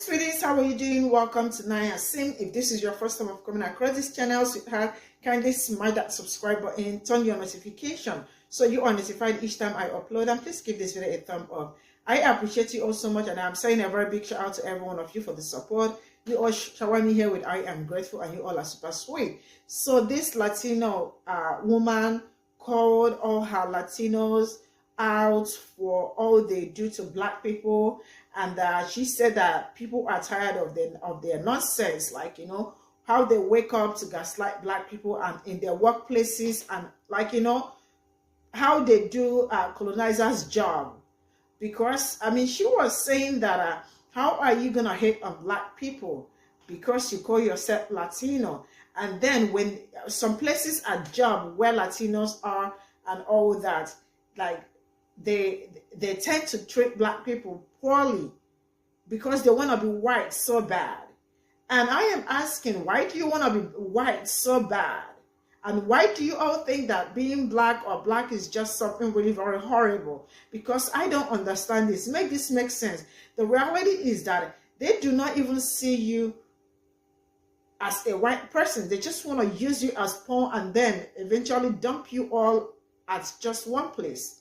Sweeties, how are you doing? Welcome to Naya Sim. If this is your first time of coming across this channel, sweetheart, kindly smash that subscribe button, turn your notification so you are notified each time I upload, and please give this video a thumb up. I appreciate you all so much, and I'm saying a very big shout out to every one of you for the support. You all shower me here with I am grateful, and you all are super sweet. So this Latino woman called all her Latinos out for all they do to Black people, and she said that people are tired of their nonsense, like, you know, how they wake up to gaslight Black people and in their workplaces, and, like, you know, how they do colonizers job. Because I mean, she was saying that how are you gonna hate on Black people because you call yourself Latino, and then when some places at job where Latinos are and all that, like, they tend to treat Black people poorly because they want to be white so bad. And I am asking, why do you want to be white so bad? And why do you all think that being Black or Black is just something really very horrible? Because I don't understand this. Make this make sense. The reality is that they do not even see you as a white person. They just want to use you as pawn and then eventually dump you all at just one place.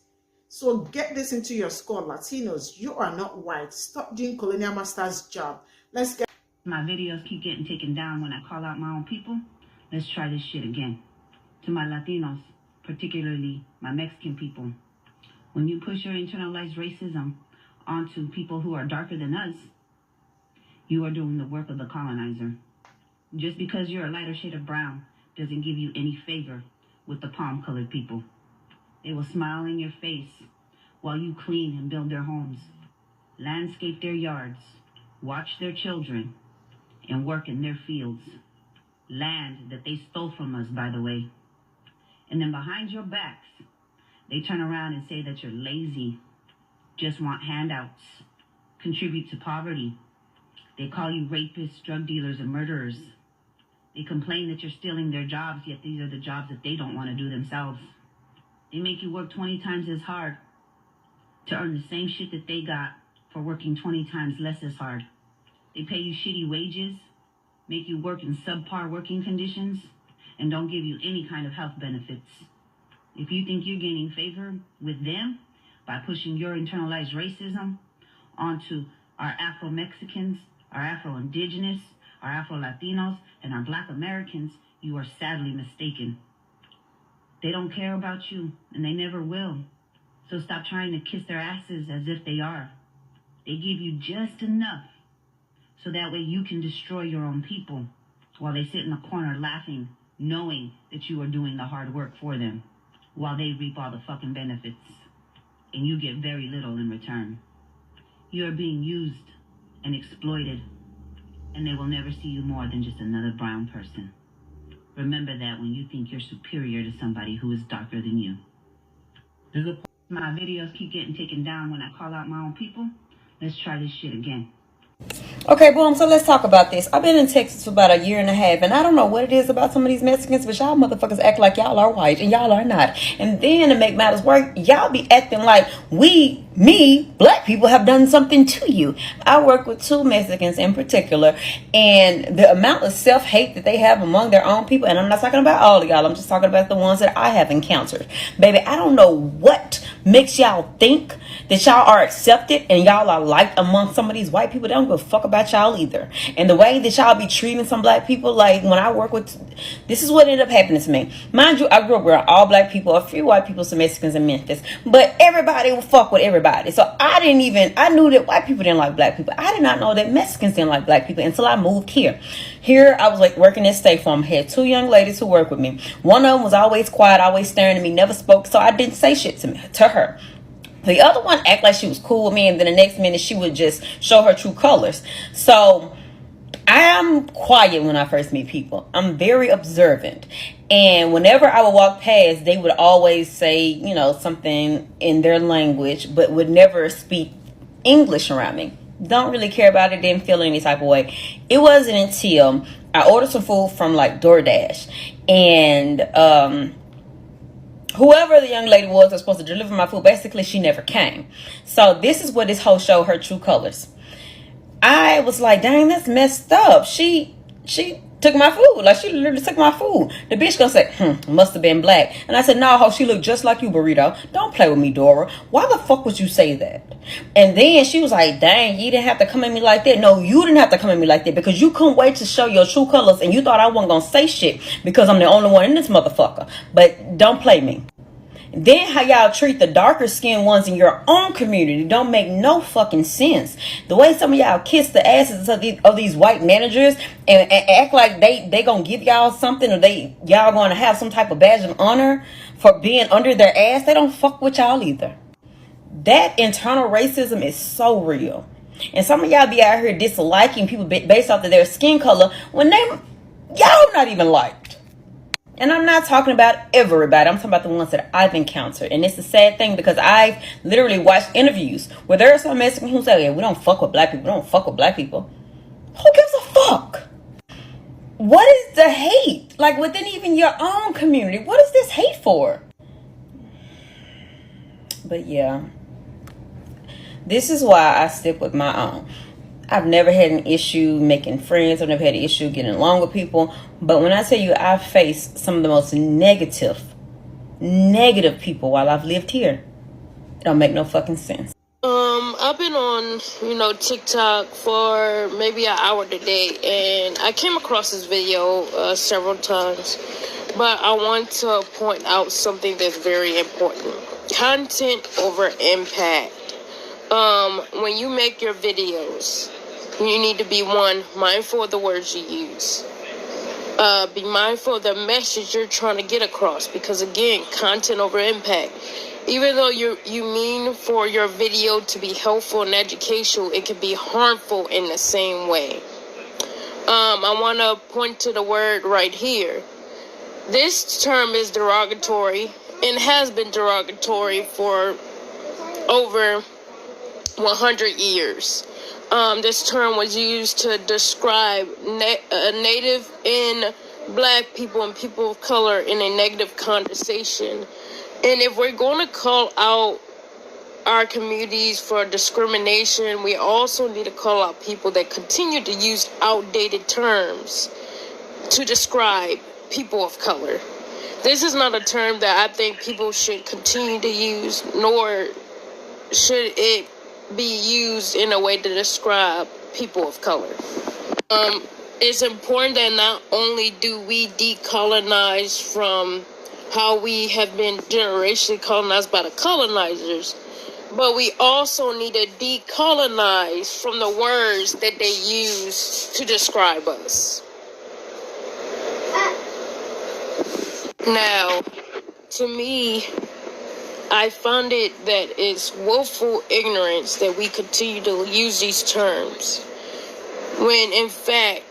So get this into your skull, Latinos. You are not white. Stop doing colonial master's job. Let's get... My videos keep getting taken down when I call out my own people. Let's try this shit again. To my Latinos, particularly my Mexican people, when you push your internalized racism onto people who are darker than us, you are doing the work of the colonizer. Just because you're a lighter shade of brown doesn't give you any favor with the palm-colored people. They will smile in your face while you clean and build their homes, landscape their yards, watch their children, and work in their fields. Land that they stole from us, by the way. And then behind your backs, they turn around and say that you're lazy, just want handouts, contribute to poverty. They call you rapists, drug dealers, and murderers. They complain that you're stealing their jobs, yet these are the jobs that they don't want to do themselves. They make you work 20 times as hard to earn the same shit that they got for working 20 times less as hard. They pay you shitty wages, make you work in subpar working conditions, and don't give you any kind of health benefits. If you think you're gaining favor with them by pushing your internalized racism onto our Afro-Mexicans, our Afro-Indigenous, our Afro-Latinos, and our Black Americans, you are sadly mistaken. They don't care about you, and they never will. So stop trying to kiss their asses as if they are. They give you just enough so that way you can destroy your own people while they sit in a corner laughing, knowing that you are doing the hard work for them, while they reap all the fucking benefits, and you get very little in return. You are being used and exploited, and they will never see you more than just another brown person. Remember that when you think you're superior to somebody who is darker than you. My videos keep getting taken down when I call out my own people. Let's try this shit again. Okay, boom, so let's talk about this. I've been in Texas for about a year and a half, and I don't know what it is about some of these Mexicans, but y'all motherfuckers act like y'all are white, and y'all are not. And then to make matters worse, y'all be acting like Black people have done something to you. I work with 2 Mexicans in particular, and the amount of self-hate that they have among their own people, and I'm not talking about all of y'all, I'm just talking about the ones that I have encountered. Baby, I don't know what makes y'all think that y'all are accepted and y'all are liked among some of these white people. They don't give a fuck about y'all either. And the way that y'all be treating some Black people, like when I work with, this is what ended up happening to me. Mind you, I grew up around all Black people, a few white people, some Mexicans in Memphis, but everybody would fuck with everybody. So I knew that white people didn't like Black people. I did not know that Mexicans didn't like Black people until I moved here. Here I was like working at State Farm. I had 2 young ladies who worked with me. One of them was always quiet, always staring at me, never spoke, so I didn't say shit to her. The other one acted like she was cool with me, and then the next minute she would just show her true colors. So I'm quiet when I first meet people. I'm very observant. And whenever I would walk past, they would always say, you know, something in their language, but would never speak English around me. Don't really care about it, didn't feel any type of way. It wasn't until I ordered some food from like DoorDash, and whoever the young lady was supposed to deliver my food, basically she never came. So this is what this whole show, her true colors. I was like, dang, that's messed up. She took my food. Like, she literally took my food. The bitch gonna say, must have been black. And I said, no, ho, she looked just like you, Burrito. Don't play with me, Dora. Why the fuck would you say that? And then she was like, dang, you didn't have to come at me like that. No, you didn't have to come at me like that because you couldn't wait to show your true colors and you thought I wasn't gonna say shit because I'm the only one in this motherfucker. But don't play me. Then how y'all treat the darker skinned ones in your own community don't make no fucking sense. The way some of y'all kiss the asses of these white managers and act like they gonna give y'all something, or y'all gonna have some type of badge of honor for being under their ass, they don't fuck with y'all either. That internal racism is so real. And some of y'all be out here disliking people based off of their skin color when y'all not even liked. And I'm not talking about everybody. I'm talking about the ones that I've encountered. And it's a sad thing because I've literally watched interviews where there are some Mexicans who say, yeah, we don't fuck with black people. We don't fuck with black people. Who gives a fuck? What is the hate? Like, within even your own community, what is this hate for? But yeah, this is why I stick with my own. I've never had an issue making friends. I've never had an issue getting along with people. But when I tell you I've faced some of the most negative people while I've lived here, it don't make no fucking sense. I've been on, TikTok for maybe an hour today, and I came across this video several times. But I want to point out something that's very important. Content over impact. When you make your videos, you need to be, one, mindful of the words you use. Be mindful of the message you're trying to get across, because again, content over impact. Even though you mean for your video to be helpful and educational, it can be harmful in the same way. I want to point to the word right here. This term is derogatory and has been derogatory for over 100 years. This term was used to describe Native and Black people and people of color in a negative connotation. And if we're going to call out our communities for discrimination, we also need to call out people that continue to use outdated terms to describe people of color. This is not a term that I think people should continue to use, nor should it be used in a way to describe people of color. It's important that not only do we decolonize from how we have been generationally colonized by the colonizers, but we also need to decolonize from the words that they use to describe us. Now, to me, I find it that it's willful ignorance that we continue to use these terms, when in fact,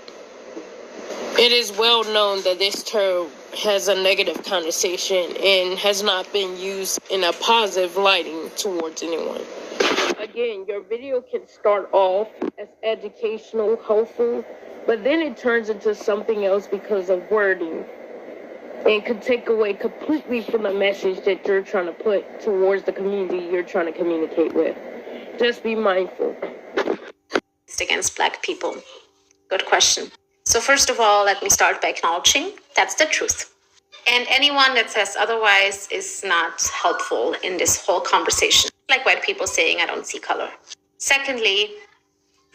it is well known that this term has a negative connotation and has not been used in a positive lighting towards anyone. Again, your video can start off as educational, helpful, but then it turns into something else because of wording, and could take away completely from the message that you're trying to put towards the community you're trying to communicate with. Just be mindful. Against Black people? Good question. So first of all, let me start by acknowledging that's the truth. And anyone that says otherwise is not helpful in this whole conversation. Like white people saying, I don't see color. Secondly,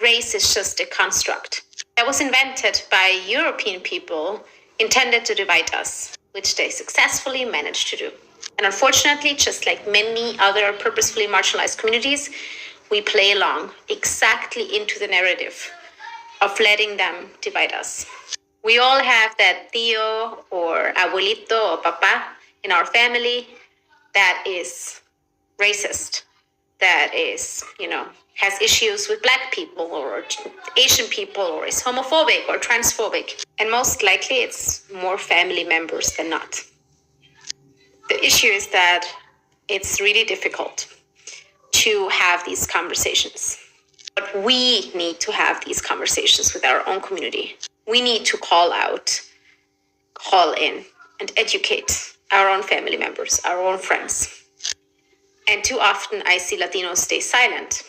race is just a construct that was invented by European people intended to divide us, which they successfully managed to do. And unfortunately, just like many other purposefully marginalized communities, we play along exactly into the narrative of letting them divide us. We all have that tío or abuelito or papa in our family that is racist, that is, has issues with Black people or Asian people, or is homophobic or transphobic. And most likely it's more family members than not. The issue is that it's really difficult to have these conversations. But we need to have these conversations with our own community. We need to call out, call in, and educate our own family members, our own friends. And too often I see Latinos stay silent.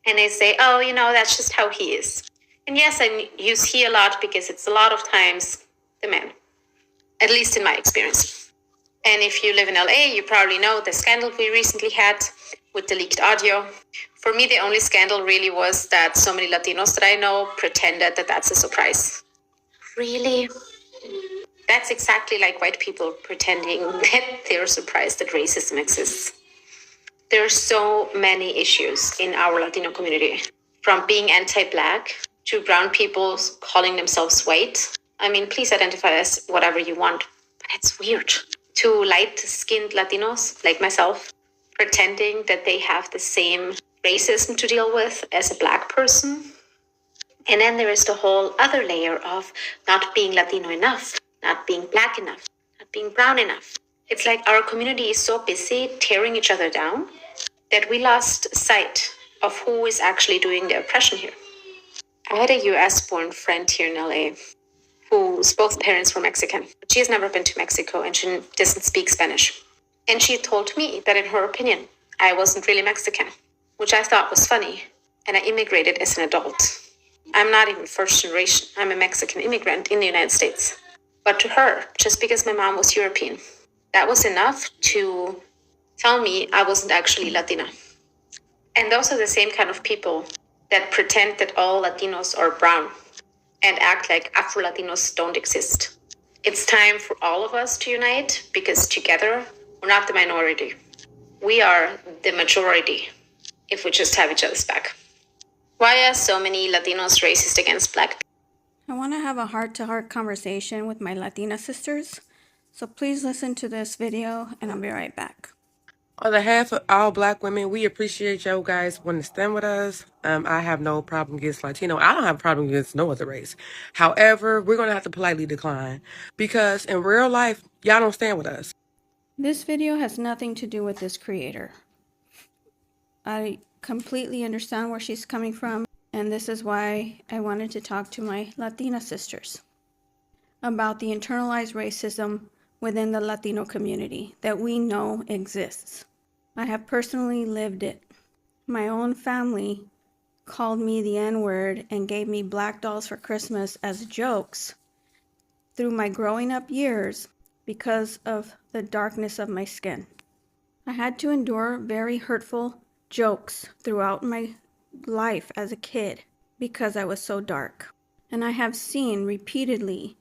And they say, oh, that's just how he is. And yes, I use he a lot because it's a lot of times the man, at least in my experience. And if you live in LA, you probably know the scandal we recently had with the leaked audio. For me, the only scandal really was that so many Latinos that I know pretended that that's a surprise. Really? That's exactly like white people pretending that they're surprised that racism exists. There are so many issues in our Latino community, from being anti-Black to brown people calling themselves white. I mean, please identify as whatever you want, but it's weird. To light-skinned Latinos like myself, pretending that they have the same racism to deal with as a Black person. And then there is the whole other layer of not being Latino enough, not being Black enough, not being brown enough. It's like our community is so busy tearing each other down that we lost sight of who is actually doing the oppression here. I had a US-born friend here in LA whose both parents were Mexican. She has never been to Mexico and she doesn't speak Spanish. And she told me that in her opinion, I wasn't really Mexican, which I thought was funny. And I immigrated as an adult. I'm not even first generation. I'm a Mexican immigrant in the United States. But to her, just because my mom was European, that was enough to tell me I wasn't actually Latina. And those are the same kind of people that pretend that all Latinos are brown and act like Afro-Latinos don't exist. It's time for all of us to unite because together we're not the minority. We are the majority if we just have each other's back. Why are so many Latinos racist against Black people? I want to have a heart-to-heart conversation with my Latina sisters, so please listen to this video and I'll be right back. On behalf of all Black women, we appreciate you guys wanting to stand with us. I have no problem against Latino. I don't have a problem against no other race. However, we're going to have to politely decline because in real life, y'all don't stand with us. This video has nothing to do with this creator. I completely understand where she's coming from, and this is why I wanted to talk to my Latina sisters about the internalized racism within the Latino community that we know exists. I have personally lived it. My own family called me the N-word and gave me black dolls for Christmas as jokes through my growing up years because of the darkness of my skin. I had to endure very hurtful jokes throughout my life as a kid because I was so dark. And I have seen repeatedly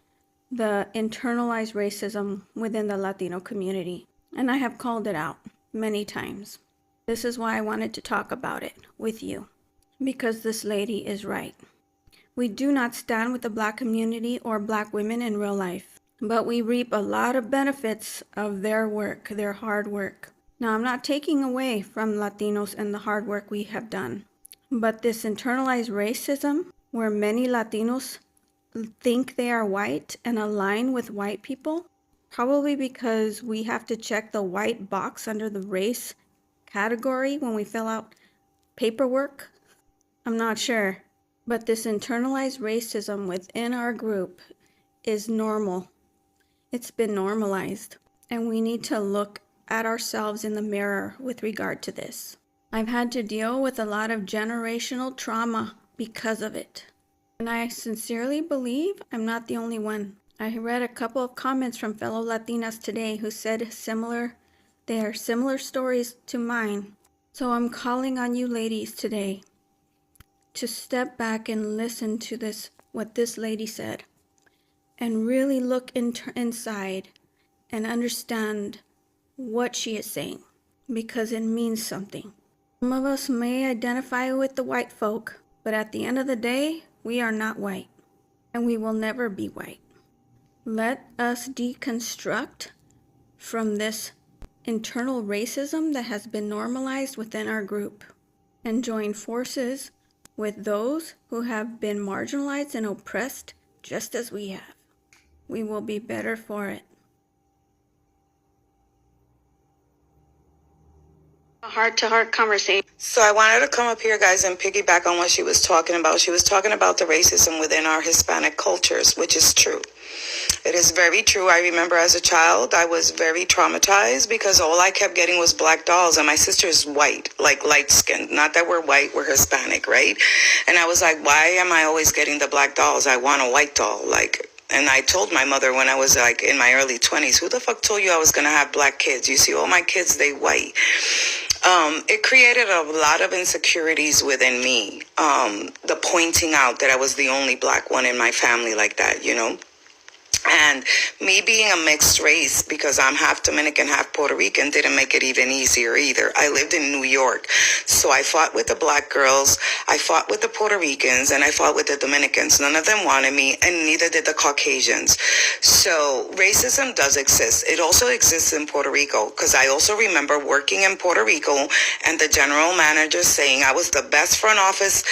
the internalized racism within the Latino community, and I have called it out many times. This is why I wanted to talk about it with you, because this lady is right. We do not stand with the Black community or Black women in real life, but we reap a lot of benefits of their work, their hard work. Now, I'm not taking away from Latinos and the hard work we have done, but this internalized racism, where many Latinos think they are white and align with white people, probably because we have to check the white box under the race category when we fill out paperwork. I'm not sure, but this internalized racism within our group is normal. It's been normalized, and we need to look at ourselves in the mirror with regard to this. I've had to deal with a lot of generational trauma because of it. And I sincerely believe I'm not the only one. I read a couple of comments from fellow Latinas today who said they are similar stories to mine. So I'm calling on you ladies today to step back and listen to what this lady said, and really look inside and understand what she is saying, because it means something. Some of us may identify with the white folk, but at the end of the day, we are not white, and we will never be white. Let us deconstruct from this internal racism that has been normalized within our group and join forces with those who have been marginalized and oppressed just as we have. We will be better for it. A heart-to-heart conversation. So I wanted to come up here, guys, and piggyback on what she was talking about. She was talking about the racism within our Hispanic cultures, which is true. It is very true. I remember as a child, I was very traumatized because all I kept getting was black dolls, and my sister's white, like light-skinned. Not that we're white, we're Hispanic, right? And I was like, why am I always getting the black dolls? I want a white doll, like... And I told my mother when I was like in my early 20s, who the fuck told you I was going to have black kids? You see, all my kids, they white. It created a lot of insecurities within me. The pointing out that I was the only black one in my family like that, you know. And me being a mixed race, because I'm half Dominican, half Puerto Rican, didn't make it even easier either. I lived in New York, so I fought with the black girls, I fought with the Puerto Ricans, and I fought with the Dominicans. None of them wanted me, and neither did the Caucasians. So racism does exist. It also exists in Puerto Rico, because I also remember working in Puerto Rico and the general manager saying I was the best front office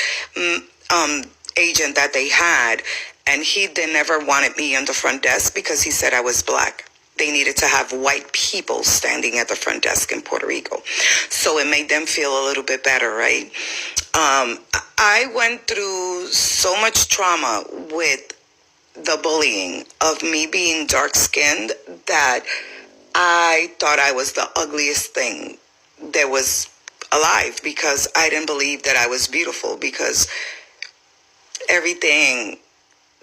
agent that they had. And they never wanted me on the front desk because he said I was black. They needed to have white people standing at the front desk in Puerto Rico. So it made them feel a little bit better, right? I went through so much trauma with the bullying of me being dark-skinned that I thought I was the ugliest thing that was alive because I didn't believe that I was beautiful because everything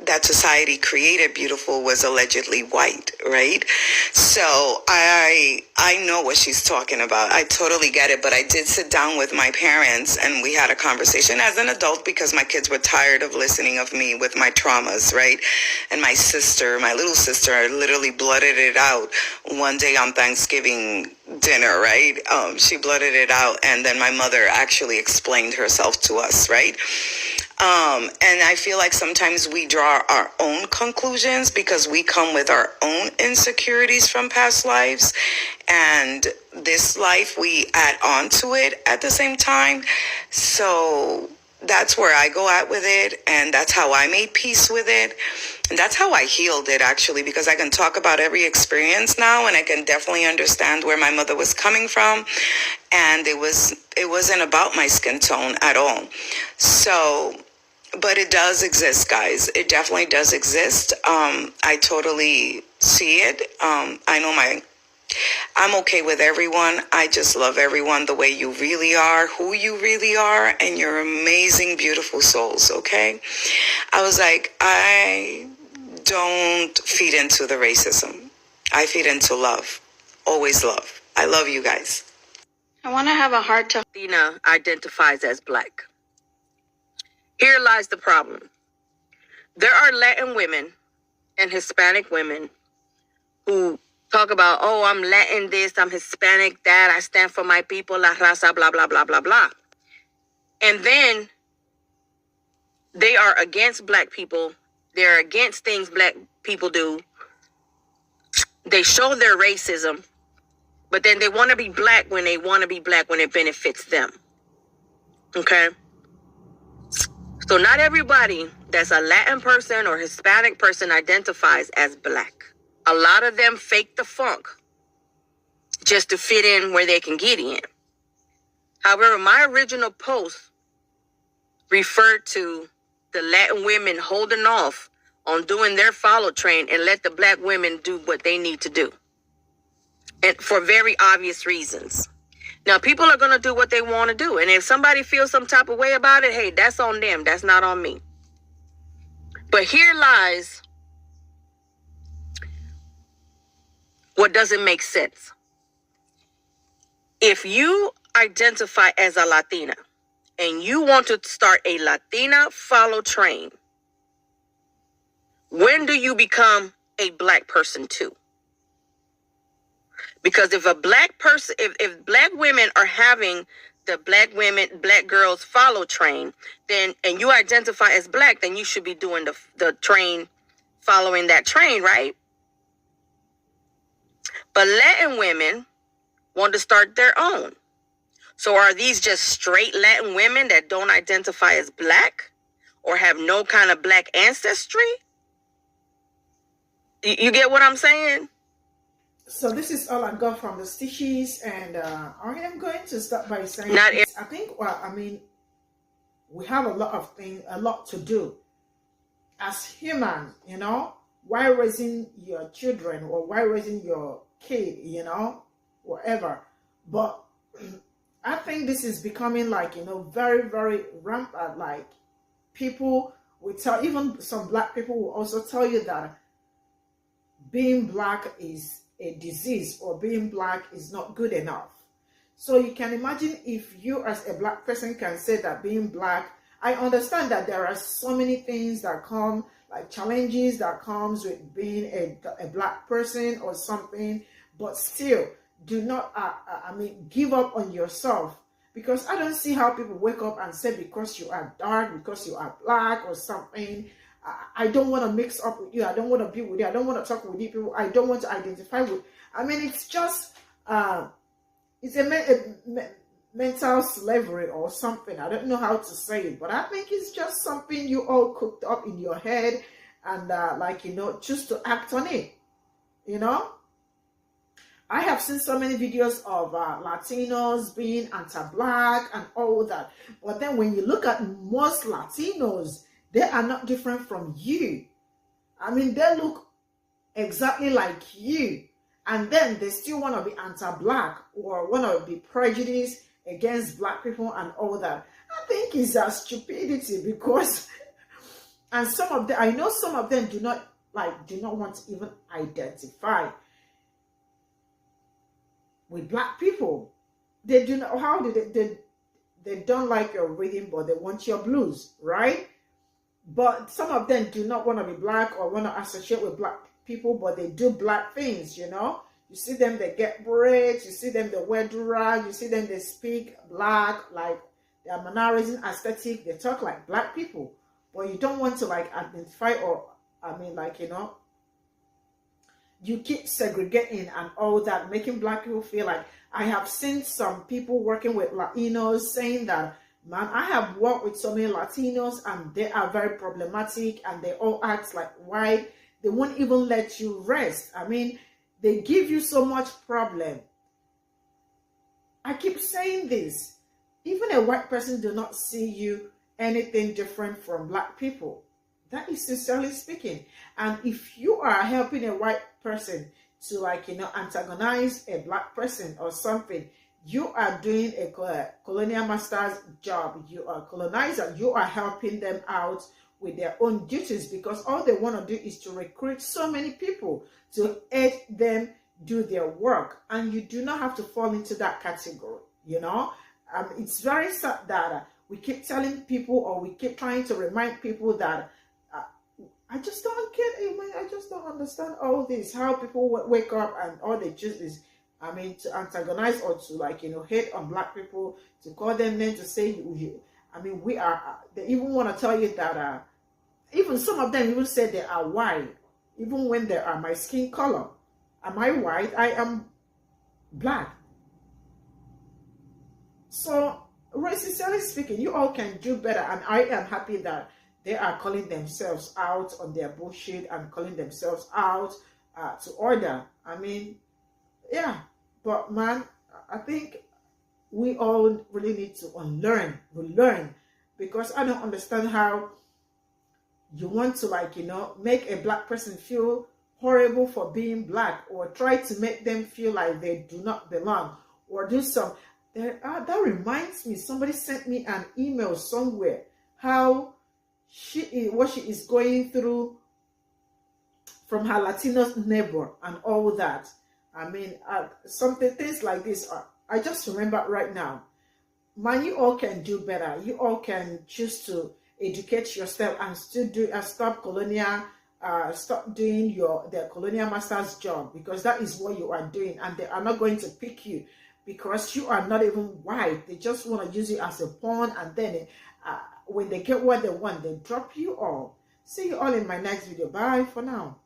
that society created beautiful was allegedly white, right? So I know what she's talking about. I totally get it, but I did sit down with my parents and we had a conversation as an adult because my kids were tired of listening of me with my traumas, right? And my little sister, literally blurted it out one day on Thanksgiving dinner, right? She blurted it out, and then my mother actually explained herself to us, right? And I feel like sometimes we draw our own conclusions because we come with our own insecurities from past lives, and this life we add on to it at the same time. So that's where I go at with it, and that's how I made peace with it, and that's how I healed it, actually, because I can talk about every experience now, and I can definitely understand where my mother was coming from, and it wasn't about my skin tone at all. So, but it does exist, guys. It definitely does exist. I totally see it. I'm okay with everyone. I just love everyone the way you really are, who you really are, and your amazing, beautiful souls, okay? I was like, I don't feed into the racism. I feed into love. Always love. I love you guys. I want to have a heart to... Latina identifies as black. Here lies the problem. There are Latin women and Hispanic women who talk about, oh, I'm Latin this, I'm Hispanic that, I stand for my people, la raza, blah, blah, blah, blah, blah. And then they are against black people. They're against things black people do. They show their racism, but then they want to be black when it benefits them. Okay? So not everybody that's a Latin person or Hispanic person identifies as black. A lot of them fake the funk just to fit in where they can get in. However, my original post referred to the Latin women holding off on doing their follow train and let the black women do what they need to do. And for very obvious reasons. Now, people are going to do what they want to do. And if somebody feels some type of way about it, hey, that's on them. That's not on me. But here lies what doesn't make sense. If you identify as a Latina and you want to start a Latina follow train, when do you become a black person too? Because if a black person, if black women are having the black girls follow train, then, and you identify as black, then you should be doing the train, following that train, right? But Latin women want to start their own. So are these just straight Latin women that don't identify as black or have no kind of black ancestry? You get what I'm saying? So this is all I got from the stitches, and I am going to start by saying I think, well, I mean, we have a lot to do as humans, you know, while raising your children or while raising your kid, you know, whatever. But I think this is becoming like, you know, very, very rampant. Like, people will tell, even some black people will also tell you that being black is a disease, or being black is not good enough. So you can imagine if you as a black person can say that being black, I understand that there are so many things that come, like challenges that comes with being a black person or something, but still do not, I mean, give up on yourself. Because I don't see how people wake up and say because you are dark, because you are black or something, I don't want to mix up with you. I don't want to be with you. I don't want to talk with you people. I don't want to identify with. I mean, it's just, it's a mental slavery or something. I don't know how to say it, but I think it's just something you all cooked up in your head and like, you know, choose to act on it, you know. I have seen so many videos of Latinos being anti-black and all that. But then when you look at most Latinos, they are not different from you. I mean, they look exactly like you. And then they still want to be anti-black or want to be prejudiced against black people and all that. I think it's a stupidity because, and some of them, I know some of them do not want to even identify with black people. They do not, how do they don't like your rhythm, but they want your blues, right? But some of them do not want to be black or want to associate with black people, but they do black things, you know. You see them, they get braids, you see them, they wear durag, you see them, they speak black, like their mannerism, aesthetic, they talk like black people. But you don't want to like identify or, I mean, like, you know, you keep segregating and all that, making black people feel like, I have seen some people working with Latinos saying that, man, I have worked with so many Latinos and they are very problematic and they all act like white. They won't even let you rest. I mean, they give you so much problem. I keep saying this. Even a white person do not see you anything different from black people. That is sincerely speaking. And if you are helping a white person to, like, you know, antagonize a black person or something, you are doing a colonial master's job. You are a colonizer. You are helping them out with their own duties, because all they want to do is to recruit so many people to aid them do their work. And you do not have to fall into that category, you know. It's very sad that we keep telling people, or we keep trying to remind people that I just don't get it. I just don't understand all this. How people wake up and all they choose is, I mean, to antagonize or to, like, you know, hate on black people, to call them names, to say you. I mean, we are. They even want to tell you that. Even some of them even say they are white, even when they are my skin color. Am I white? I am black. So, sincerely speaking, you all can do better, and I am happy that they are calling themselves out on their bullshit and calling themselves out to order. I mean, yeah, but man, I think we all really need to relearn, because I don't understand how you want to, like, you know, make a black person feel horrible for being black, or try to make them feel like they do not belong, or do some. That reminds me, somebody sent me an email somewhere how what she is going through from her Latino neighbor and all that. I mean, things like this. I just remember right now. Man, you all can do better. You all can choose to educate yourself and still do stop doing the colonial master's job, because that is what you are doing, and they are not going to pick you because you are not even white. They just want to use you as a pawn, and then when they get what they want, they drop you all. See you all in my next video. Bye for now.